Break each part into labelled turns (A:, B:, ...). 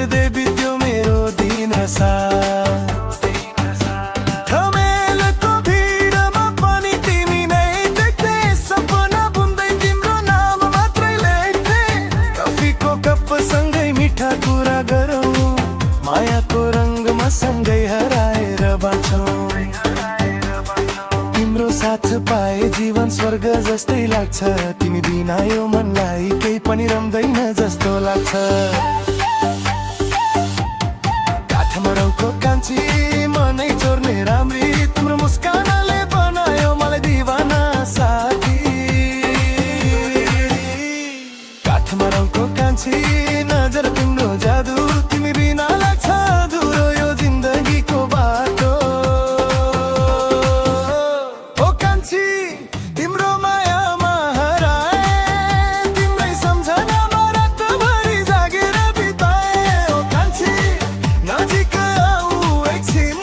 A: हेर्दै बित्यो मेरो दिन ठमेलको भिडमा पनि तिमी नै देख्थे सपना बुन्दै तिम्रो नाम मात्रै लेख्थे कफीको कप सँगै मिठा कुरा गरौँ मायाको रङ्गमा सँगै हराएर बाँचौँ तिम्रो साथ पाए जीवन स्वर्ग जस्तै लाग्छ तिमी बिना यो मनलाई केही पनि रम्दैन जस्तो लाग्छ काठमाडौँको कान्छी मनै चोर्ने राम्री तिम्रो मुस्कानले बनायो मलाई दिवाना साथी काठमाडौँको कान्छी नजर तिम्रो जादु तिमी बिना लाग्छ अधुरो यो जिन्दगीको बाटो ओ कान्छी तिम्रो मायामा हराए तिम्रै सम्झनामा रातभरि जागेर बिताए ओ कान्छी नजिक आऊ एकछिन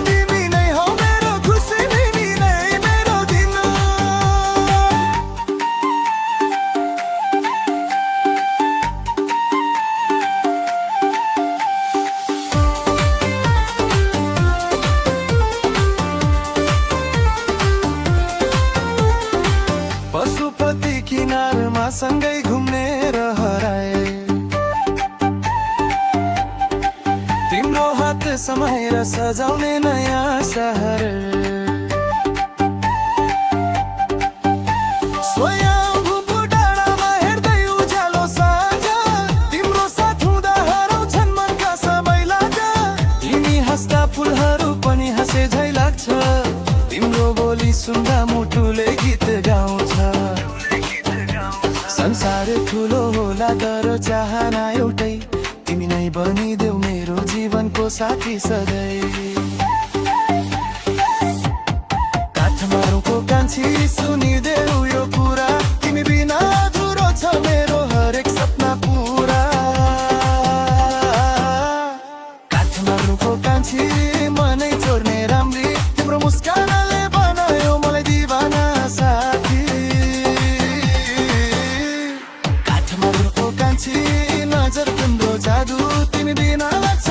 A: तिमी नै हौ मेरो खुसी तिमी नै मेरो दिन पशुपति किनारमा सँगै घुम्ने र हराए तिम्रो हात समाएर सजाउने नयाँ सहर स्वयं डाँडामा हेर्दै उज्यालो साँझ तिम्रो साथ हुँदा हराउँछन् मनका सबै लाजा तिमी हाँस्दा फुलहरू पनि हाँसे झै लाग्छ तिम्रो बोली सुन्दा मुटुले गीत गाउँछ संसार ठुलो होला तर चाहना एउटै तिमी नै बनिदेऊ मेरो जीवनको साथी सधैँ काठमाडौँको कान्छी सुनिदेऊ यो कुरा तिमी बिना अधुरो छ मेरो हरेक सपना पुरा काठमाडौँको कान्छी मनै चोर्ने राम्री तिम्रो मुस्कानले बनायो मलाई दिवाना साथी काठमाडौँको कान्छी नजर तिम्रो जादु तिमी बिना लाग्छ